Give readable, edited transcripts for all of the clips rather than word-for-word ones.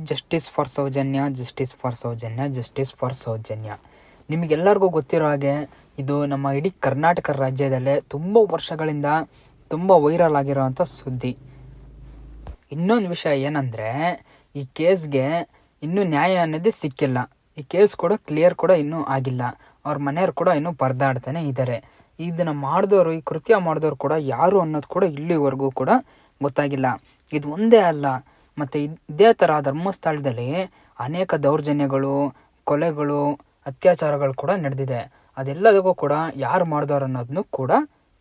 Justice for Soujanya, justice for Soujanya, justice for Soujanya. ನಿಮಗೆಲ್ಲರಿಗೂ ಗೊತ್ತಿರೋ ಹಾಗೆ ಇದು ನಮ್ಮ ಇಡೀ ಕರ್ನಾಟಕ ರಾಜ್ಯದಲ್ಲೇ ತುಂಬ ವರ್ಷಗಳಿಂದ ತುಂಬ ವೈರಲ್ ಆಗಿರೋವಂಥ ಸುದ್ದಿ. ಇನ್ನೊಂದು ವಿಷಯ ಏನಂದರೆ, ಈ ಕೇಸ್ಗೆ ಇನ್ನೂ ನ್ಯಾಯ ಅನ್ನೋದೇ ಸಿಕ್ಕಿಲ್ಲ. ಈ ಕೇಸ್ ಕೂಡ ಕ್ಲಿಯರ್ ಕೂಡ ಇನ್ನೂ ಆಗಿಲ್ಲ. ಅವ್ರ ಮನೆಯವ್ರು ಕೂಡ ಇನ್ನೂ ಪರದಾಡ್ತಾನೆ ಇದ್ದಾರೆ. ಇದನ್ನು ಮಾಡಿದವರು, ಈ ಕೃತ್ಯ ಮಾಡಿದವರು ಕೂಡ ಯಾರು ಅನ್ನೋದು ಕೂಡ ಇಲ್ಲಿವರೆಗೂ ಕೂಡ ಗೊತ್ತಾಗಿಲ್ಲ. ಇದು ಒಂದೇ ಅಲ್ಲ, ಮತ್ತು ಇದೇ ಥರ ಧರ್ಮಸ್ಥಳದಲ್ಲಿ ಅನೇಕ ದೌರ್ಜನ್ಯಗಳು, ಕೊಲೆಗಳು, ಅತ್ಯಾಚಾರಗಳು ಕೂಡ ನಡೆದಿದೆ. ಅದೆಲ್ಲದಕ್ಕೂ ಕೂಡ ಯಾರು ಮಾಡಿದವರು ಅನ್ನೋದನ್ನು ಕೂಡ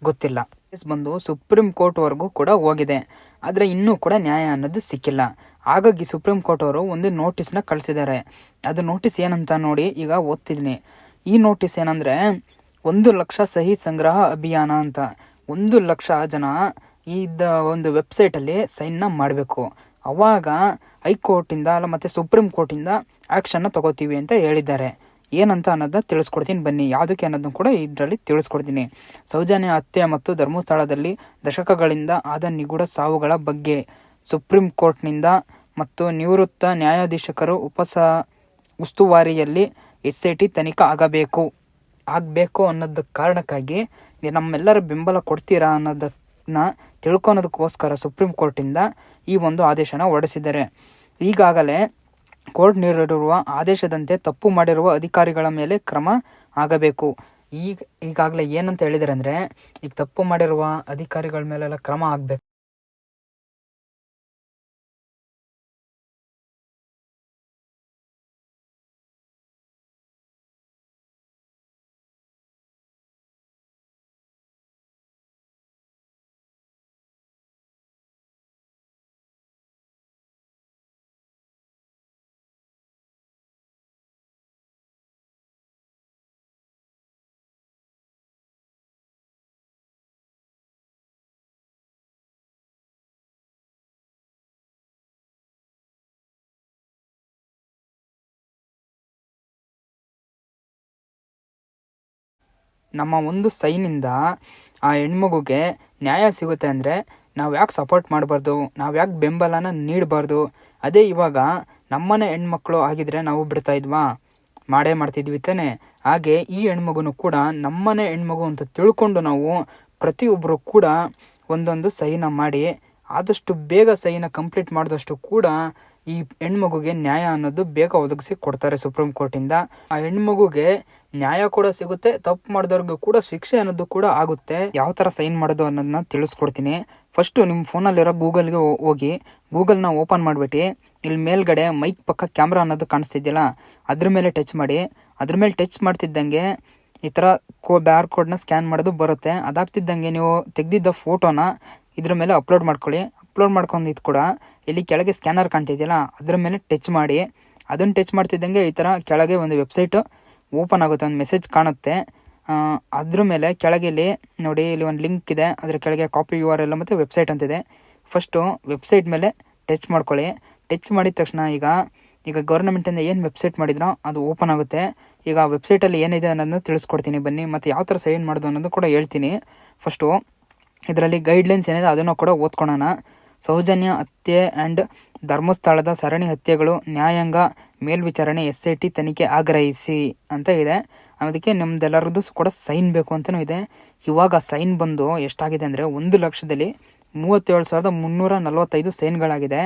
ಗೊತ್ತಿಲ್ಲ. ಕೇಸ್ ಬಂದು ಸುಪ್ರೀಂ ಕೋರ್ಟ್ವರೆಗೂ ಕೂಡ ಹೋಗಿದೆ. ಆದರೆ ಇನ್ನೂ ಕೂಡ ನ್ಯಾಯ ಅನ್ನೋದು ಸಿಕ್ಕಿಲ್ಲ. ಹಾಗಾಗಿ ಸುಪ್ರೀಂ ಕೋರ್ಟ್ ಅವರು ಒಂದು ನೋಟಿಸ್ನ ಕಳಿಸಿದ್ದಾರೆ. ಅದು ನೋಟಿಸ್ ಏನಂತ ನೋಡಿ ಈಗ ಓದ್ತಿದ್ದೀನಿ. ಈ ನೋಟಿಸ್ ಏನಂದರೆ, 1,00,000 ಸಹಿ ಸಂಗ್ರಹ ಅಭಿಯಾನ ಅಂತ. 1,00,000 ಜನ ಒಂದು ವೆಬ್ಸೈಟಲ್ಲಿ ಸೈನ್ನ ಮಾಡಬೇಕು. ಅವಾಗ ಹೈಕೋರ್ಟಿಂದ ಮತ್ತು ಸುಪ್ರೀಂ ಕೋರ್ಟಿಂದ ಆ್ಯಕ್ಷನ್ನ ತಗೋತೀವಿ ಅಂತ ಹೇಳಿದ್ದಾರೆ. ಏನಂತ ಅನ್ನೋದನ್ನ ತಿಳಿಸ್ಕೊಡ್ತೀನಿ ಬನ್ನಿ. ಯಾವುದಕ್ಕೆ ಅನ್ನೋದನ್ನು ಕೂಡ ಇದರಲ್ಲಿ ತಿಳಿಸ್ಕೊಡ್ತೀನಿ. ಸೌಜನ್ಯ ಹತ್ಯೆ ಮತ್ತು ಧರ್ಮಸ್ಥಳದಲ್ಲಿ ದಶಕಗಳಿಂದ ಆದ ನಿಗೂಢ ಸಾವುಗಳ ಬಗ್ಗೆ ಸುಪ್ರೀಂ ಕೋರ್ಟ್ನಿಂದ ಮತ್ತು ನಿವೃತ್ತ ನ್ಯಾಯಾಧೀಶಕರು ಉಸ್ತುವಾರಿಯಲ್ಲಿ SIT ತನಿಖೆ ಆಗಬೇಕು ಅನ್ನೋದ ಕಾರಣಕ್ಕಾಗಿ ನಮ್ಮೆಲ್ಲರ ಬೆಂಬಲ ಕೊಡ್ತೀರಾ ಅನ್ನೋದನ್ನ ತಿಳ್ಕೊಳೋದಕ್ಕೋಸ್ಕರ ಸುಪ್ರೀಂ ಕೋರ್ಟಿಂದ ಈ ಒಂದು ಆದೇಶನ ಹೊರಡಿಸಿದ್ದಾರೆ. ಈಗಾಗಲೇ ಕೋರ್ಟ್ ನೀಡಿರುವ ಆದೇಶದಂತೆ ತಪ್ಪು ಮಾಡಿರುವ ಅಧಿಕಾರಿಗಳ ಮೇಲೆ ಕ್ರಮ ಆಗಬೇಕು. ಈಗಾಗಲೇ ಏನಂತ ಹೇಳಿದ್ದಾರೆ ಅಂದರೆ, ಈಗ ತಪ್ಪು ಮಾಡಿರುವ ಅಧಿಕಾರಿಗಳ ಮೇಲೆಲ್ಲ ಕ್ರಮ ಆಗಬೇಕು. ನಮ್ಮ ಒಂದು ಸೈನಿಂದ ಆ ಹೆಣ್ಮಗುಗೆ ನ್ಯಾಯ ಸಿಗುತ್ತೆ ಅಂದರೆ ನಾವು ಯಾಕೆ ಸಪೋರ್ಟ್ ಮಾಡಬಾರ್ದು, ನಾವು ಯಾಕೆ ಬೆಂಬಲನ ನೀಡಬಾರ್ದು? ಅದೇ ಇವಾಗ ನಮ್ಮನೆ ಹೆಣ್ಮಕ್ಳು ಆಗಿದ್ರೆ ನಾವು ಬಿಡ್ತಾ ಇದ್ವಾ? ಮಾಡ್ತಿದ್ವಿ ತಾನೆ. ಹಾಗೆ ಈ ಹೆಣ್ಮಗುನು ಕೂಡ ನಮ್ಮನೆ ಹೆಣ್ಮಗು ಅಂತ ತಿಳ್ಕೊಂಡು ನಾವು ಪ್ರತಿಯೊಬ್ಬರು ಕೂಡ ಒಂದೊಂದು ಸೈನ ಮಾಡಿ ಆದಷ್ಟು ಬೇಗ ಸೈನ ಕಂಪ್ಲೀಟ್ ಮಾಡಿದಷ್ಟು ಕೂಡ ಈ ಹೆಣ್ಮಗುಗೆ ನ್ಯಾಯ ಅನ್ನೋದು ಬೇಗ ಒದಗಿಸಿ ಕೊಡ್ತಾರೆ ಸುಪ್ರೀಂ ಕೋರ್ಟಿಂದ. ಆ ಹೆಣ್ಮಗುಗೆ ನ್ಯಾಯ ಕೂಡ ಸಿಗುತ್ತೆ, ತಪ್ಪು ಮಾಡಿದವ್ರಿಗೂ ಕೂಡ ಶಿಕ್ಷೆ ಅನ್ನೋದು ಕೂಡ ಆಗುತ್ತೆ. ಯಾವ ಥರ ಸೈನ್ ಮಾಡೋದು ಅನ್ನೋದನ್ನ ತಿಳಿಸ್ಕೊಡ್ತೀನಿ. ಫಸ್ಟು ನಿಮ್ಮ ಫೋನಲ್ಲಿರೋ ಗೂಗಲ್ಗೆ ಹೋಗಿ ಗೂಗಲ್ನ ಓಪನ್ ಮಾಡಿಬಿಟ್ಟು ಇಲ್ಲಿ ಮೇಲ್ಗಡೆ ಮೈಕ್ ಪಕ್ಕ ಕ್ಯಾಮ್ರಾ ಅನ್ನೋದು ಕಾಣಿಸ್ತಿದ್ಯಲ್ಲ, ಅದ್ರ ಮೇಲೆ ಟಚ್ ಮಾಡಿ. ಅದ್ರ ಮೇಲೆ ಟಚ್ ಮಾಡ್ತಿದ್ದಂಗೆ ಈ ಥರ ಬ್ಯಾರ್ ಕೋಡ್ನ ಸ್ಕ್ಯಾನ್ ಮಾಡೋದು ಬರುತ್ತೆ. ಅದಾಗ್ತಿದ್ದಂಗೆ ನೀವು ತೆಗೆದಿದ್ದ ಫೋಟೋನ ಇದ್ರ ಮೇಲೆ ಅಪ್ಲೋಡ್ ಮಾಡ್ಕೊಳ್ಳಿ. ಅಪ್ಲೋಡ್ ಮಾಡ್ಕೊಂಡಿದ್ದು ಕೂಡ ಇಲ್ಲಿ ಕೆಳಗೆ ಸ್ಕ್ಯಾನರ್ ಕಾಣ್ತಿದೆಯಲ್ಲ, ಅದ್ರ ಮೇಲೆ ಟಚ್ ಮಾಡಿ. ಅದನ್ನು ಟಚ್ ಮಾಡ್ತಿದ್ದಂಗೆ ಈ ಥರ ಕೆಳಗೆ ಒಂದು ವೆಬ್ಸೈಟು ಓಪನ್ ಆಗುತ್ತೆ, ಒಂದು ಮೆಸೇಜ್ ಕಾಣುತ್ತೆ. ಅದ್ರ ಮೇಲೆ ಕೆಳಗೆ ಇಲ್ಲಿ ನೋಡಿ, ಇಲ್ಲಿ ಒಂದು ಲಿಂಕ್ ಇದೆ, ಅದ್ರ ಕೆಳಗೆ ಕಾಪಿ URL ಮತ್ತು ವೆಬ್ಸೈಟ್ ಅಂತಿದೆ. ಫಸ್ಟು ವೆಬ್ಸೈಟ್ ಮೇಲೆ ಟಚ್ ಮಾಡ್ಕೊಳ್ಳಿ. ಟಚ್ ಮಾಡಿದ ತಕ್ಷಣ ಈಗ ಗೌರ್ಮೆಂಟಿಂದ ಏನು ವೆಬ್ಸೈಟ್ ಮಾಡಿದ್ರೋ ಅದು ಓಪನ್ ಆಗುತ್ತೆ. ಈಗ ವೆಬ್ಸೈಟಲ್ಲಿ ಏನಿದೆ ಅನ್ನೋದನ್ನ ತಿಳಿಸ್ಕೊಡ್ತೀನಿ ಬನ್ನಿ, ಮತ್ತು ಯಾವ ಥರ ಸೈನ್ ಮಾಡೋದು ಅನ್ನೋದು ಕೂಡ ಹೇಳ್ತೀನಿ. ಫಸ್ಟು ಇದರಲ್ಲಿ ಗೈಡ್ಲೈನ್ಸ್ ಏನಿದೆ ಅದನ್ನು ಕೂಡ ಓದ್ಕೊಳ್ಳೋಣ. ಸೌಜನ್ಯ ಹತ್ಯೆ ಆ್ಯಂಡ್ ಧರ್ಮಸ್ಥಳದ ಸರಣಿ ಹತ್ಯೆಗಳು ನ್ಯಾಯಾಂಗ ಮೇಲ್ವಿಚಾರಣೆ SIT ತನಿಖೆ ಆಗ್ರಹಿಸಿ ಅಂತ ಇದೆ. ಅದಕ್ಕೆ ನಮ್ದೆಲ್ಲರದ್ದು ಕೂಡ ಸೈನ್ ಬೇಕು ಅಂತಲೂ ಇದೆ. ಇವಾಗ ಸೈನ್ ಬಂದು ಎಷ್ಟಾಗಿದೆ ಅಂದರೆ 1,37,345 ಸೈನ್ಗಳಾಗಿದೆ.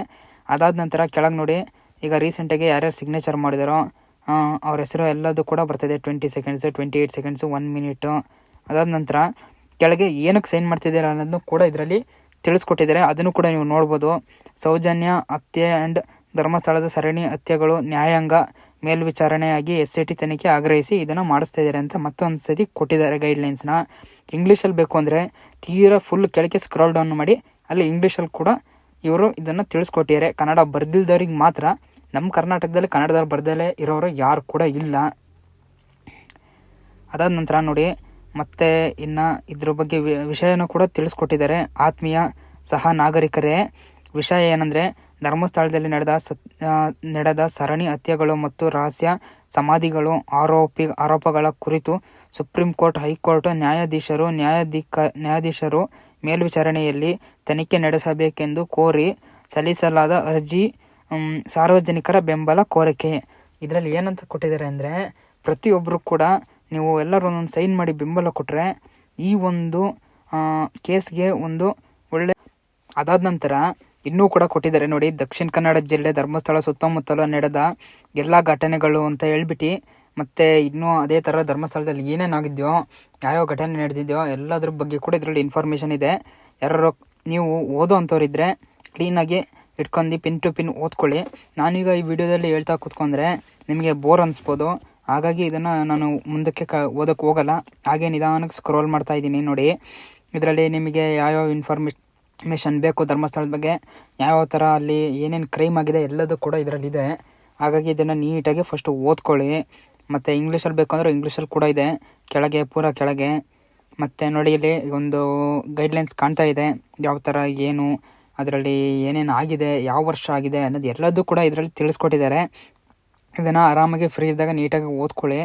ಅದಾದ ನಂತರ ಕೆಳಗೆ ನೋಡಿ, ಈಗ ರೀಸೆಂಟಾಗಿ ಯಾರ್ಯಾರು ಸಿಗ್ನೇಚರ್ ಮಾಡಿದಾರೋ ಅವ್ರ ಹೆಸರು ಎಲ್ಲದು ಕೂಡ ಬರ್ತಿದೆ. 20 ಸೆಕೆಂಡ್ಸು, 28 ಸೆಕೆಂಡ್ಸು, 1 ಮಿನಿಟು. ಅದಾದ ನಂತರ ಕೆಳಗೆ ಏನಕ್ಕೆ ಸೈನ್ ಮಾಡ್ತಿದ್ದೀರಾ ಅನ್ನೋದನ್ನು ಕೂಡ ಇದರಲ್ಲಿ ತಿಳಿಸ್ಕೊಟ್ಟಿದ್ದಾರೆ. ಅದನ್ನು ಕೂಡ ನೀವು ನೋಡ್ಬೋದು. ಸೌಜನ್ಯ ಹತ್ಯೆ ಆ್ಯಂಡ್ ಧರ್ಮಸ್ಥಳದ ಸರಣಿ ಹತ್ಯೆಗಳು ನ್ಯಾಯಾಂಗ ಮೇಲ್ವಿಚಾರಣೆಯಾಗಿ SIT ತನಿಖೆ ಆಗ್ರಹಿಸಿ ಇದನ್ನು ಮಾಡಿಸ್ತಾ ಇದ್ದಾರೆ ಅಂತ ಮತ್ತೊಂದು ಸತಿ ಕೊಟ್ಟಿದ್ದಾರೆ ಗೈಡ್ಲೈನ್ಸ್ನ. ಇಂಗ್ಲೀಷಲ್ಲಿ ಬೇಕು ಅಂದರೆ ತೀರಾ ಫುಲ್ ಕೆಳಗೆ ಸ್ಕ್ರಾಲ್ ಡೌನ್ ಮಾಡಿ ಅಲ್ಲಿ ಇಂಗ್ಲೀಷಲ್ಲಿ ಕೂಡ ಇವರು ಇದನ್ನು ತಿಳಿಸ್ಕೊಟ್ಟಿದ್ದಾರೆ. ಕನ್ನಡ ಬರ್ದಿಲ್ದವ್ರಿಗೆ ಮಾತ್ರ. ನಮ್ಮ ಕರ್ನಾಟಕದಲ್ಲಿ ಕನ್ನಡದವ್ರು ಬರ್ದಲೇ ಇರೋರು ಯಾರು ಕೂಡ ಇಲ್ಲ. ಅದಾದ ನಂತರ ನೋಡಿ, ಮತ್ತು ಇನ್ನು ಇದ್ರ ಬಗ್ಗೆ ವಿಷಯನೂ ಕೂಡ ತಿಳಿಸ್ಕೊಟ್ಟಿದ್ದಾರೆ. ಆತ್ಮೀಯ ಸಹ ನಾಗರಿಕರೇ, ವಿಷಯ ಏನಂದರೆ, ಧರ್ಮಸ್ಥಳದಲ್ಲಿ ನಡೆದ ಸರಣಿ ಹತ್ಯೆಗಳು ಮತ್ತು ರಹಸ್ಯ ಸಮಾಧಿಗಳು ಆರೋಪಗಳ ಕುರಿತು ಸುಪ್ರೀಂ ಕೋರ್ಟ್, ಹೈಕೋರ್ಟ್ ನ್ಯಾಯಾಧೀಶರು ಮೇಲ್ವಿಚಾರಣೆಯಲ್ಲಿ ತನಿಖೆ ನಡೆಸಬೇಕೆಂದು ಕೋರಿ ಸಲ್ಲಿಸಲಾದ ಅರ್ಜಿ ಸಾರ್ವಜನಿಕರ ಬೆಂಬಲ ಕೋರಿಕೆ. ಇದರಲ್ಲಿ ಏನಂತ ಕೊಟ್ಟಿದ್ದಾರೆ ಅಂದರೆ, ಪ್ರತಿಯೊಬ್ಬರು ಕೂಡ ನೀವು ಎಲ್ಲರೂ ಒಂದೊಂದು ಸೈನ್ ಮಾಡಿ ಬೆಂಬಲ ಕೊಟ್ಟರೆ ಈ ಒಂದು ಕೇಸ್ಗೆ ಒಂದು ಒಳ್ಳೆ. ಅದಾದ ನಂತರ ಇನ್ನೂ ಕೂಡ ಕೊಟ್ಟಿದ್ದಾರೆ ನೋಡಿ, ದಕ್ಷಿಣ ಕನ್ನಡ ಜಿಲ್ಲೆ ಧರ್ಮಸ್ಥಳ ಸುತ್ತಮುತ್ತಲು ನಡೆದ ಎಲ್ಲ ಘಟನೆಗಳು ಅಂತ ಹೇಳ್ಬಿಟ್ಟು, ಮತ್ತು ಇನ್ನೂ ಅದೇ ಥರ ಧರ್ಮಸ್ಥಳದಲ್ಲಿ ಏನೇನಾಗಿದೆಯೋ, ಯಾವ್ಯಾವ ಘಟನೆ ನಡೆದಿದೆಯೋ ಎಲ್ಲದ್ರ ಬಗ್ಗೆ ಕೂಡ ಇದರಲ್ಲಿ ಇನ್ಫಾರ್ಮೇಷನ್ ಇದೆ. ಯಾರು ನೀವು ಓದೋ ಅಂಥವ್ರಿದ್ರೆ ಕ್ಲೀನಾಗಿ ಇಟ್ಕೊಂಡು ಪಿನ್ ಟು ಪಿನ್ ಓದ್ಕೊಳ್ಳಿ. ನಾನೀಗ ಈ ವಿಡಿಯೋದಲ್ಲಿ ಹೇಳ್ತಾ ಕೂತ್ಕೊಂಡ್ರೆ ನಿಮಗೆ ಬೋರ್ ಅನಿಸ್ಬೋದು, ಹಾಗಾಗಿ ಇದನ್ನು ನಾನು ಮುಂದಕ್ಕೆ ಓದೋಕ್ಕೆ ಹೋಗಲ್ಲ. ಹಾಗೆ ನಿಧಾನಕ್ಕೆ ಸ್ಕ್ರೋಲ್ ಮಾಡ್ತಾ ಇದ್ದೀನಿ ನೋಡಿ. ಇದರಲ್ಲಿ ನಿಮಗೆ ಯಾವ್ಯಾವ ಇನ್ಫಾರ್ಮೇಷನ್ ಬೇಕು ಧರ್ಮಸ್ಥಳದ ಬಗ್ಗೆ, ಯಾವ್ಯಾವ ಥರ ಅಲ್ಲಿ ಏನೇನು ಕ್ರೈಮ್ ಆಗಿದೆ ಎಲ್ಲದೂ ಕೂಡ ಇದರಲ್ಲಿದೆ. ಹಾಗಾಗಿ ಇದನ್ನು ನೀಟಾಗಿ ಫಸ್ಟು ಓದ್ಕೊಳ್ಳಿ. ಮತ್ತು ಇಂಗ್ಲೀಷಲ್ಲಿ ಬೇಕಂದ್ರೆ ಇಂಗ್ಲೀಷಲ್ಲಿ ಕೂಡ ಇದೆ, ಕೆಳಗೆ ಪೂರ ಕೆಳಗೆ. ಮತ್ತು ನೋಡಿ ಇಲ್ಲಿ ಒಂದು ಗೈಡ್ಲೈನ್ಸ್ ಕಾಣ್ತಾ ಇದೆ, ಯಾವ ಥರ ಏನು ಅದರಲ್ಲಿ ಏನೇನು ಆಗಿದೆ, ಯಾವ ವರ್ಷ ಆಗಿದೆ ಅನ್ನೋದು ಎಲ್ಲದೂ ಕೂಡ ಇದರಲ್ಲಿ ತಿಳಿಸ್ಕೊಟ್ಟಿದ್ದಾರೆ. ಇದನ್ನು ಆರಾಮಾಗಿ ಫ್ರೀ ಇದ್ದಾಗ ನೀಟಾಗಿ ಓದ್ಕೊಳ್ಳಿ.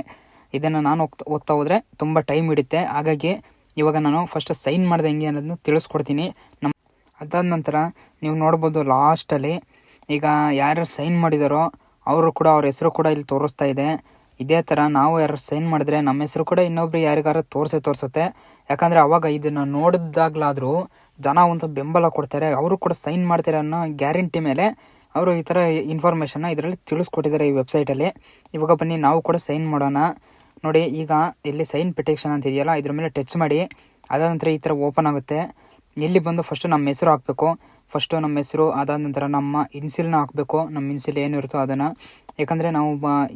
ಇದನ್ನು ನಾನು ಓದ್ತಾ ಹೋದರೆ ತುಂಬ ಟೈಮ್ ಹಿಡಿಯುತ್ತೆ. ಹಾಗಾಗಿ ಇವಾಗ ನಾನು ಫಸ್ಟ್ ಸೈನ್ ಮಾಡಿದೆ ಹೆಂಗೆ ಅನ್ನೋದನ್ನ ತಿಳಿಸ್ಕೊಡ್ತೀನಿ. ಅದಾದ ನಂತರ ನೀವು ನೋಡ್ಬೋದು ಲಾಸ್ಟಲ್ಲಿ ಈಗ ಯಾರು ಸೈನ್ ಮಾಡಿದಾರೋ ಅವರು ಕೂಡ ಅವ್ರ ಹೆಸರು ಕೂಡ ಇಲ್ಲಿ ತೋರಿಸ್ತಾ ಇದೆ. ಇದೇ ಥರ ನಾವು ಯಾರು ಸೈನ್ ಮಾಡಿದ್ರೆ ನಮ್ಮ ಹೆಸರು ಕೂಡ ಇನ್ನೊಬ್ರು ಯಾರಿಗಾರು ತೋರಿಸುತ್ತೆ. ಯಾಕಂದರೆ ಅವಾಗ ಇದನ್ನು ನೋಡಿದಾಗಲಾದರೂ ಜನ ಒಂದು ಬೆಂಬಲ ಕೊಡ್ತಾರೆ, ಅವರು ಕೂಡ ಸೈನ್ ಮಾಡ್ತಾರೆ ಅನ್ನೋ ಗ್ಯಾರಂಟಿ ಮೇಲೆ ಅವರು ಈ ಥರ ಇನ್ಫಾರ್ಮೇಷನ್ನ ಇದರಲ್ಲಿ ತಿಳಿಸ್ಕೊಟ್ಟಿದ್ದಾರೆ ಈ ವೆಬ್ಸೈಟಲ್ಲಿ. ಇವಾಗ ಬನ್ನಿ ನಾವು ಕೂಡ ಸೈನ್ ಮಾಡೋಣ. ನೋಡಿ, ಈಗ ಇಲ್ಲಿ ಸೈನ್ ಪಿಟಿಷನ್ ಅಂತ ಇದೆಯಲ್ಲ, ಇದ್ರ ಮೇಲೆ ಟಚ್ ಮಾಡಿ. ಅದಾದ ನಂತರ ಈ ಥರ ಓಪನ್ ಆಗುತ್ತೆ. ಇಲ್ಲಿ ಬಂದು ಫಸ್ಟು ನಮ್ಮ ಹೆಸರು ಹಾಕಬೇಕು. ಫಸ್ಟು ನಮ್ಮ ಹೆಸರು, ಅದಾದ ನಂತರ ನಮ್ಮ ಇನ್ಸಿಲ್ನ ಹಾಕಬೇಕು. ನಮ್ಮ ಇನ್ಸಿಲ್ ಏನಿರುತ್ತೋ ಅದನ್ನು, ಯಾಕಂದರೆ ನಾವು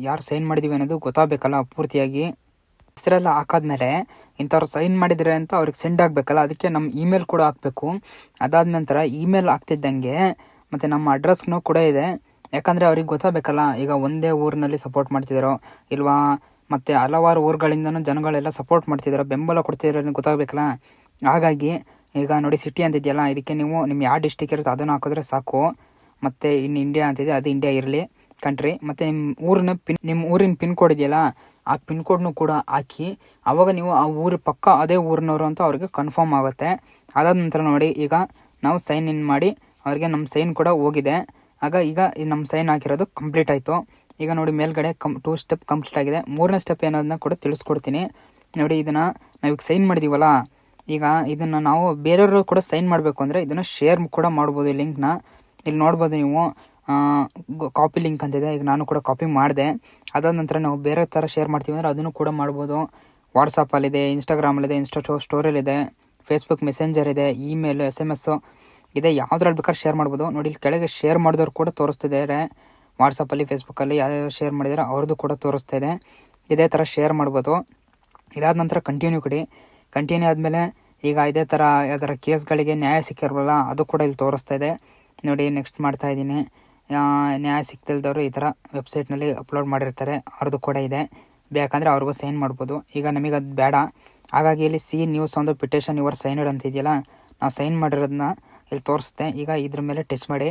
ಯಾರು ಸೈನ್ ಮಾಡಿದ್ದೀವಿ ಅನ್ನೋದು ಗೊತ್ತಾಗಬೇಕಲ್ಲ ಪೂರ್ತಿಯಾಗಿ. ಹೆಸರೆಲ್ಲ ಹಾಕಾದ್ಮೇಲೆ ಇಂಥವ್ರು ಸೈನ್ ಮಾಡಿದರೆ ಅಂತ ಅವ್ರಿಗೆ ಸೆಂಡ್ ಆಗಬೇಕಲ್ಲ, ಅದಕ್ಕೆ ನಮ್ಮ ಇಮೇಲ್ ಕೂಡ ಹಾಕಬೇಕು. ಅದಾದ ನಂತರ ಇಮೇಲ್ ಹಾಕ್ತಿದ್ದಂಗೆ ಮತ್ತು ನಮ್ಮ ಅಡ್ರೆಸ್ನೂ ಕೂಡ ಇದೆ, ಯಾಕಂದರೆ ಅವ್ರಿಗೆ ಗೊತ್ತಾಗಬೇಕಲ್ಲ ಈಗ ಒಂದೇ ಊರಿನಲ್ಲಿ ಸಪೋರ್ಟ್ ಮಾಡ್ತಿದ್ದಾರೋ ಇಲ್ವಾ, ಮತ್ತು ಹಲವಾರು ಊರುಗಳಿಂದನೂ ಜನಗಳೆಲ್ಲ ಸಪೋರ್ಟ್ ಮಾಡ್ತಿದ್ದಾರೋ, ಬೆಂಬಲ ಕೊಡ್ತಿದ್ದಾರೋ ಗೊತ್ತಾಗಬೇಕಲ್ಲ. ಹಾಗಾಗಿ ಈಗ ನೋಡಿ ಸಿಟಿ ಅಂತಿದೆಯಲ್ಲ, ಇದಕ್ಕೆ ನೀವು ನಿಮ್ಮ ಯಾವ ಡಿಸ್ಟಿಕ್ ಇರುತ್ತೋ ಅದನ್ನು ಹಾಕಿದ್ರೆ ಸಾಕು. ಮತ್ತು ಇನ್ನು ಇಂಡಿಯಾ ಅಂತಿದೆ, ಅದು ಇಂಡಿಯಾ ಇರಲಿ ಕಂಟ್ರಿ. ಮತ್ತು ನಿಮ್ಮ ಊರಿನ ಪಿನ್ ಕೋಡ್ ಇದೆಯಲ್ಲ, ಆ ಪಿನ್ ಕೋಡ್ನು ಕೂಡ ಹಾಕಿ. ಆವಾಗ ನೀವು ಆ ಊರು ಪಕ್ಕ ಅದೇ ಊರಿನವರು ಅಂತ ಅವ್ರಿಗೆ ಕನ್ಫರ್ಮ್ ಆಗುತ್ತೆ. ಅದಾದ ನಂತರ ನೋಡಿ, ಈಗ ನಾವು ಸೈನ್ ಇನ್ ಮಾಡಿ ಅವ್ರಿಗೆ ನಮ್ಮ ಸೈನ್ ಕೂಡ ಹೋಗಿದೆ. ಆಗ ಈಗ ನಮ್ಮ ಸೈನ್ ಹಾಕಿರೋದು ಕಂಪ್ಲೀಟ್ ಆಯಿತು. ಈಗ ನೋಡಿ ಮೇಲ್ಗಡೆ 2 ಸ್ಟೆಪ್ ಕಂಪ್ಲೀಟ್ ಆಗಿದೆ. 3ನೇ ಸ್ಟೆಪ್ ಏನೋದನ್ನ ಕೂಡ ತಿಳಿಸ್ಕೊಡ್ತೀನಿ ನೋಡಿ. ಇದನ್ನು ನಾವೀಗ ಸೈನ್ ಮಾಡಿದ್ದೀವಲ್ಲ, ಈಗ ಇದನ್ನು ನಾವು ಬೇರೆಯವರು ಕೂಡ ಸೈನ್ ಮಾಡಬೇಕು ಅಂದರೆ ಇದನ್ನು ಶೇರ್ ಕೂಡ ಮಾಡ್ಬೋದು. ಈ ಲಿಂಕ್ನ ಇಲ್ಲಿ ನೋಡ್ಬೋದು ನೀವು, ಕಾಪಿ ಲಿಂಕ್ ಅಂತಿದೆ. ಈಗ ನಾನು ಕೂಡ ಕಾಪಿ ಮಾಡಿದೆ. ಅದಾದ ನಂತರ ನಾವು ಬೇರೆ ಥರ ಶೇರ್ ಮಾಡ್ತೀವಿ ಅಂದರೆ ಅದನ್ನು ಕೂಡ ಮಾಡ್ಬೋದು. ವಾಟ್ಸಪ್ಪಲ್ಲಿದೆ, ಇನ್ಸ್ಟಾಗ್ರಾಮಲ್ಲಿದೆ, ಸ್ಟೋರಿಯಲ್ಲಿದೆ, ಫೇಸ್ಬುಕ್ ಮೆಸೆಂಜರ್ ಇದೆ, ಇಮೇಲು, SMS ಇದೆ, ಯಾವುದ್ರಲ್ಲಿ ಬೇಕಾದ್ರೆ ಶೇರ್ ಮಾಡ್ಬೋದು. ನೋಡಿ ಇಲ್ಲಿ ಕೆಳಗೆ ಶೇರ್ ಮಾಡಿದವ್ರು ಕೂಡ ತೋರಿಸ್ತಿದ್ದಾರೆ. ವಾಟ್ಸಪ್ಪಲ್ಲಿ, ಫೇಸ್ಬುಕ್ಕಲ್ಲಿ ಯಾರ್ಯಾರು ಶೇರ್ ಮಾಡಿದ್ದಾರೆ ಅವ್ರದ್ದು ಕೂಡ ತೋರಿಸ್ತಾ ಇದೆ. ಇದೇ ಥರ ಶೇರ್ ಮಾಡ್ಬೋದು. ಇದಾದ ನಂತರ ಕಂಟಿನ್ಯೂ ಕೊಡಿ. ಕಂಟಿನ್ಯೂ ಆದಮೇಲೆ ಈಗ ಇದೇ ಥರ ಯಾವ್ದಾರ ಕೇಸ್ಗಳಿಗೆ ನ್ಯಾಯ ಸಿಕ್ಕಿರಲ್ಲ ಅದು ಕೂಡ ಇಲ್ಲಿ ತೋರಿಸ್ತಾ ಇದೆ ನೋಡಿ. ನೆಕ್ಸ್ಟ್ ಮಾಡ್ತಾ ಇದ್ದೀನಿ. ನ್ಯಾಯ ಸಿಕ್ತಿಲ್ದವರು ಈ ಥರ ವೆಬ್ಸೈಟ್ನಲ್ಲಿ ಅಪ್ಲೋಡ್ ಮಾಡಿರ್ತಾರೆ, ಅವ್ರದ್ದು ಕೂಡ ಇದೆ. ಬೇಕಂದರೆ ಅವ್ರಿಗೂ ಸೈನ್ ಮಾಡ್ಬೋದು. ಈಗ ನಮಗೆ ಅದು ಬೇಡ, ಹಾಗಾಗಿ ಇಲ್ಲಿ ಸಿ ನ್ಯೂಸ್ ಒಂದು ಪಿಟಿಷನ್ ಯುವರ್ ಸೈನ್ಡ್ ಅಂತ ಇದೆಯಲ್ಲ, ನಾವು ಸೈನ್ ಮಾಡಿರೋದನ್ನ ಇಲ್ಲಿ ತೋರಿಸುತ್ತೆ. ಈಗ ಇದ್ರ ಮೇಲೆ ಟಚ್ ಮಾಡಿ.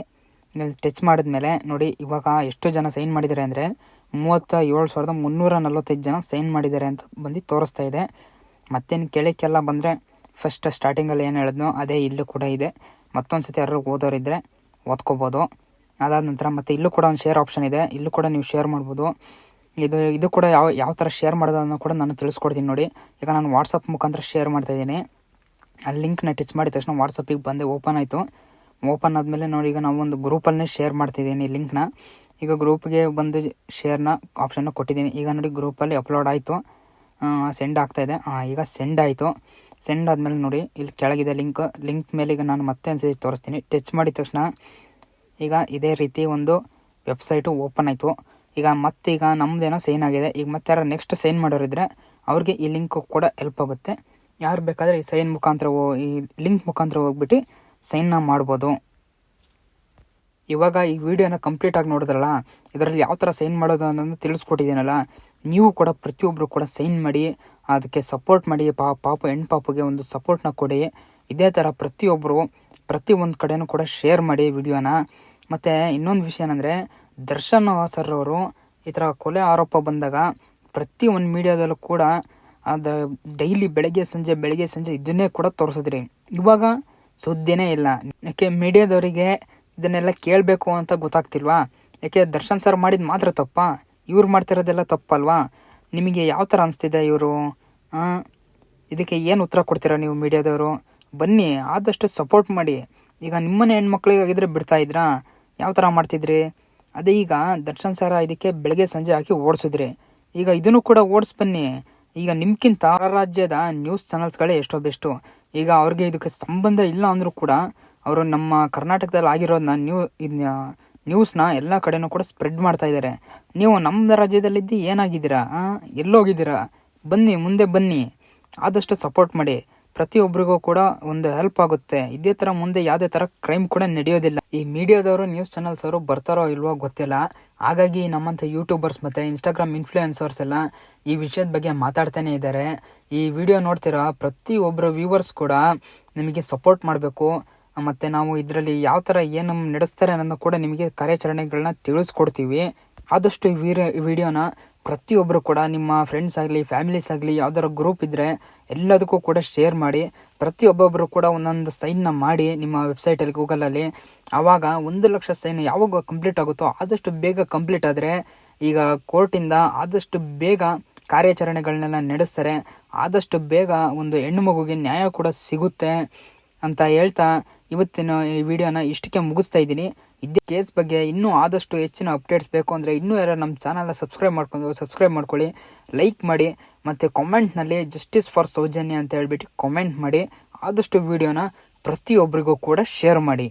ಇಲ್ಲಿ ಟಚ್ ಮಾಡಿದ್ಮೇಲೆ ನೋಡಿ, ಇವಾಗ ಎಷ್ಟು ಜನ ಸೈನ್ ಮಾಡಿದ್ದಾರೆ ಅಂದರೆ 37,345 ಜನ ಸೈನ್ ಮಾಡಿದ್ದಾರೆ ಅಂತ ಬಂದು ತೋರಿಸ್ತಾ ಇದೆ. ಮತ್ತೇನು ಕೆಳಕ್ಕೆಲ್ಲ ಬಂದರೆ ಫಸ್ಟ್ ಸ್ಟಾರ್ಟಿಂಗಲ್ಲಿ ಏನು ಹೇಳಿದ್ನೋ ಅದೇ ಇಲ್ಲೂ ಕೂಡ ಇದೆ. ಮತ್ತೊಂದು ಸತಿ ಯಾರು ಓದೋರಿದ್ದರೆ ಓದ್ಕೋಬೋದು. ಅದಾದ ನಂತರ ಮತ್ತು ಇಲ್ಲೂ ಕೂಡ ಒಂದು ಶೇರ್ ಆಪ್ಷನ್ ಇದೆ, ಇಲ್ಲೂ ಕೂಡ ನೀವು ಶೇರ್ ಮಾಡ್ಬೋದು. ಇದು ಕೂಡ ಯಾವ ಥರ ಶೇರ್ ಮಾಡೋದನ್ನು ಕೂಡ ನಾನು ತಿಳಿಸ್ಕೊಡ್ತೀನಿ ನೋಡಿ. ಈಗ ನಾನು ವಾಟ್ಸಪ್ ಮುಖಾಂತರ ಶೇರ್ ಮಾಡ್ತಾಯಿದ್ದೀನಿ. ಆ ಲಿಂಕ್ನ ಟಚ್ ಮಾಡಿದ ತಕ್ಷಣ ವಾಟ್ಸಪ್ಪಿಗೆ ಬಂದೆ, ಓಪನ್ ಆಯಿತು. ಓಪನ್ ಆದಮೇಲೆ ನೋಡಿ, ಈಗ ನಾವು ಒಂದು ಗ್ರೂಪಲ್ಲೇ ಶೇರ್ ಮಾಡ್ತಿದ್ದೀನಿ ಲಿಂಕ್ನ. ಈಗ ಗ್ರೂಪ್ಗೆ ಬಂದು ಶೇರ್ನ ಆಪ್ಷನ್ನ ಕೊಟ್ಟಿದ್ದೀನಿ. ಈಗ ನೋಡಿ ಗ್ರೂಪಲ್ಲಿ ಅಪ್ಲೋಡ್ ಆಯಿತು, ಸೆಂಡ್ ಆಗ್ತಾಯಿದೆ. ಈಗ ಸೆಂಡ್ ಆಯಿತು. ಸೆಂಡ್ ಆದಮೇಲೆ ನೋಡಿ ಇಲ್ಲಿ ಕೆಳಗಿದೆ ಲಿಂಕ್ ಮೇಲೆ ಈಗ ನಾನು ಮತ್ತೆ ಒಂದು ಸತಿ ತೋರಿಸ್ತೀನಿ. ಟಚ್ ಮಾಡಿದ ತಕ್ಷಣ ಈಗ ಇದೇ ರೀತಿ ಒಂದು ವೆಬ್ಸೈಟು ಓಪನ್ ಆಯಿತು. ಈಗ ನಮ್ಮದೇನೋ ಸೈನ್ ಆಗಿದೆ. ಈಗ ಮತ್ತೆ ಯಾರು ನೆಕ್ಸ್ಟ್ ಸೈನ್ ಮಾಡೋರಿದ್ರೆ ಅವ್ರಿಗೆ ಈ ಲಿಂಕು ಕೂಡ ಹೆಲ್ಪ್ ಆಗುತ್ತೆ. ಯಾರು ಬೇಕಾದರೆ ಈ ಸೈನ್ ಮುಖಾಂತರ ಈ ಲಿಂಕ್ ಮುಖಾಂತರ ಹೋಗ್ಬಿಟ್ಟು ಸೈನ್ನ ಮಾಡ್ಬೋದು. ಇವಾಗ ಈ ವಿಡಿಯೋನ ಕಂಪ್ಲೀಟಾಗಿ ನೋಡಿದ್ರಲ್ಲ, ಇದರಲ್ಲಿ ಯಾವ ಥರ ಸೈನ್ ಮಾಡೋದು ಅನ್ನೋದನ್ನು ತಿಳಿಸ್ಕೊಟ್ಟಿದ್ದೀನಲ್ಲ, ನೀವು ಕೂಡ ಪ್ರತಿಯೊಬ್ಬರು ಕೂಡ ಸೈನ್ ಮಾಡಿ ಅದಕ್ಕೆ ಸಪೋರ್ಟ್ ಮಾಡಿ. ಹೆಣ್ಪಾಪುಗೆ ಒಂದು ಸಪೋರ್ಟ್ನ ಕೊಡಿ. ಇದೇ ಥರ ಪ್ರತಿಯೊಬ್ಬರು ಪ್ರತಿಯೊಂದು ಕಡೆನೂ ಕೂಡ ಶೇರ್ ಮಾಡಿ ವಿಡಿಯೋನ. ಮತ್ತು ಇನ್ನೊಂದು ವಿಷಯ ಏನಂದರೆ, ದರ್ಶನ್ ಸರ್ ಅವರು ಈ ಥರ ಕೊಲೆ ಆರೋಪ ಬಂದಾಗ ಪ್ರತಿಯೊಂದು ಮೀಡಿಯಾದಲ್ಲೂ ಕೂಡ ಅದು ಡೈಲಿ ಬೆಳಗ್ಗೆ ಸಂಜೆ ಇದನ್ನೇ ಕೂಡ ತೋರಿಸಿದ್ರಿ. ಇವಾಗ ಸುದ್ದಿನೇ ಇಲ್ಲ. ಯಾಕೆ ಮೀಡಿಯಾದವರಿಗೆ ಇದನ್ನೆಲ್ಲ ಕೇಳಬೇಕು ಅಂತ ಗೊತ್ತಾಗ್ತಿಲ್ವಾ? ಯಾಕೆ ದರ್ಶನ್ ಸರ್ ಮಾಡಿದ ಮಾತ್ರ ತಪ್ಪಾ? ಇವ್ರು ಮಾಡ್ತಿರೋದೆಲ್ಲ ತಪ್ಪಲ್ವಾ? ನಿಮಗೆ ಯಾವ ಥರ ಅನಿಸ್ತಿದೆ ಇವರು? ಇದಕ್ಕೆ ಏನು ಉತ್ತರ ಕೊಡ್ತೀರಾ ನೀವು ಮೀಡಿಯಾದವರು? ಬನ್ನಿ, ಆದಷ್ಟು ಸಪೋರ್ಟ್ ಮಾಡಿ. ಈಗ ನಿಮ್ಮನೆ ಹೆಣ್ಮಕ್ಳಿಗಾಗಿದ್ರೆ ಬಿಡ್ತಾ ಇದ್ರಾ? ಯಾವ ಥರ ಮಾಡ್ತಿದ್ರಿ? ಅದೇ ಈಗ ದರ್ಶನ್ ಸರ ಇದಕ್ಕೆ ಬೆಳಗ್ಗೆ ಸಂಜೆ ಹಾಕಿ ಓಡಿಸಿದ್ರಿ. ಈಗ ಇದನ್ನು ಕೂಡ ಓಡಿಸ್ ಬನ್ನಿ. ಈಗ ನಿಮ್ಗಿಂತ ಹೊರ ರಾಜ್ಯದ ನ್ಯೂಸ್ ಚಾನಲ್ಸ್ಗಳೇ ಎಷ್ಟೋ ಬೆಸ್ಟು. ಈಗ ಅವ್ರಿಗೆ ಇದಕ್ಕೆ ಸಂಬಂಧ ಇಲ್ಲ ಅಂದರೂ ಕೂಡ ಅವರು ನಮ್ಮ ಕರ್ನಾಟಕದಲ್ಲಿ ಆಗಿರೋದನ್ನ ನ್ಯೂಸ್ನ ಎಲ್ಲ ಕಡೆನೂ ಕೂಡ ಸ್ಪ್ರೆಡ್ ಮಾಡ್ತಾ ಇದ್ದಾರೆ. ನೀವು ನಮ್ಮ ರಾಜ್ಯದಲ್ಲಿದ್ದು ಏನಾಗಿದ್ದೀರಾ? ಎಲ್ಲೋಗಿದ್ದೀರಾ? ಬನ್ನಿ, ಮುಂದೆ ಬನ್ನಿ, ಆದಷ್ಟು ಸಪೋರ್ಟ್ ಮಾಡಿ. ಪ್ರತಿಯೊಬ್ಬರಿಗೂ ಕೂಡ ಒಂದು ಹೆಲ್ಪ್ ಆಗುತ್ತೆ. ಇದೇ ಥರ ಮುಂದೆ ಯಾವುದೇ ಥರ ಕ್ರೈಮ್ ಕೂಡ ನಡೆಯೋದಿಲ್ಲ. ಈ ಮೀಡಿಯಾದವರು, ನ್ಯೂಸ್ ಚಾನಲ್ಸ್ ಅವರು ಬರ್ತಾರೋ ಇಲ್ವೋ ಗೊತ್ತಿಲ್ಲ. ಹಾಗಾಗಿ ನಮ್ಮಂಥ ಯೂಟ್ಯೂಬರ್ಸ್ ಮತ್ತು ಇನ್ಸ್ಟಾಗ್ರಾಮ್ ಇನ್ಫ್ಲೂಯೆನ್ಸರ್ಸ್ ಎಲ್ಲ ಈ ವಿಷಯದ ಬಗ್ಗೆ ಮಾತಾಡ್ತಾನೆ ಇದ್ದಾರೆ. ಈ ವಿಡಿಯೋ ನೋಡ್ತಿರೋ ಪ್ರತಿಯೊಬ್ಬರು ವ್ಯೂವರ್ಸ್ ಕೂಡ ನಿಮಗೆ ಸಪೋರ್ಟ್ ಮಾಡಬೇಕು. ಮತ್ತು ನಾವು ಇದರಲ್ಲಿ ಯಾವ ಥರ ಏನು ನಡೆಸ್ತಾರೆ ಅನ್ನೋದು ಕೂಡ ನಿಮಗೆ ಕಾರ್ಯಾಚರಣೆಗಳನ್ನ ತಿಳಿಸ್ಕೊಡ್ತೀವಿ. ಆದಷ್ಟು ಈ ವಿಡಿಯೋನ ಪ್ರತಿಯೊಬ್ಬರು ಕೂಡ ನಿಮ್ಮ ಫ್ರೆಂಡ್ಸ್ ಆಗಲಿ, ಫ್ಯಾಮಿಲೀಸ್ ಆಗಲಿ, ಯಾವ್ದಾರ ಗ್ರೂಪ್ ಇದ್ದರೆ ಎಲ್ಲದಕ್ಕೂ ಕೂಡ ಶೇರ್ ಮಾಡಿ. ಪ್ರತಿಯೊಬ್ಬೊಬ್ಬರು ಕೂಡ ಒಂದೊಂದು ಸೈನ್ನ ಮಾಡಿ ನಿಮ್ಮ ವೆಬ್ಸೈಟಲ್ಲಿ, ಗೂಗಲಲ್ಲಿ. ಆವಾಗ 1 ಲಕ್ಷ ಸೈನ್ ಯಾವಾಗ ಕಂಪ್ಲೀಟ್ ಆಗುತ್ತೋ ಆದಷ್ಟು ಬೇಗ ಕಂಪ್ಲೀಟ್ ಆದರೆ ಈಗ ಕೋರ್ಟಿಂದ ಆದಷ್ಟು ಬೇಗ ಕಾರ್ಯಾಚರಣೆಗಳನ್ನೆಲ್ಲ ನಡೆಸ್ತಾರೆ. ಆದಷ್ಟು ಬೇಗ ಒಂದು ಹೆಣ್ಣು ಮಗುಗೆ ನ್ಯಾಯ ಕೂಡ ಸಿಗುತ್ತೆ ಅಂತ ಹೇಳ್ತಾ ಇವತ್ತಿನ ಈ ವಿಡಿಯೋನ ಇಷ್ಟಕ್ಕೆ ಮುಗಿಸ್ತಾ ಇದ್ದೀನಿ. ಇದೇ ಕೇಸ್ ಬಗ್ಗೆ ಇನ್ನೂ ಆದಷ್ಟು ಹೆಚ್ಚಿನ ಅಪ್ಡೇಟ್ಸ್ ಬೇಕು ಅಂದರೆ ಇನ್ನೂ ಯಾರು ನಮ್ಮ ಚಾನಲ್ನ ಸಬ್ಸ್ಕ್ರೈಬ್ ಮಾಡ್ಕೊಳ್ಳಿ, ಲೈಕ್ ಮಾಡಿ, ಮತ್ತು ಕಾಮೆಂಟ್ನಲ್ಲಿ ಜಸ್ಟಿಸ್ ಫಾರ್ ಸೌಜನ್ಯ ಅಂತ ಹೇಳ್ಬಿಟ್ಟು ಕಾಮೆಂಟ್ ಮಾಡಿ. ಆದಷ್ಟು ವಿಡಿಯೋನ ಪ್ರತಿಯೊಬ್ಬರಿಗೂ ಕೂಡ ಶೇರ್ ಮಾಡಿ.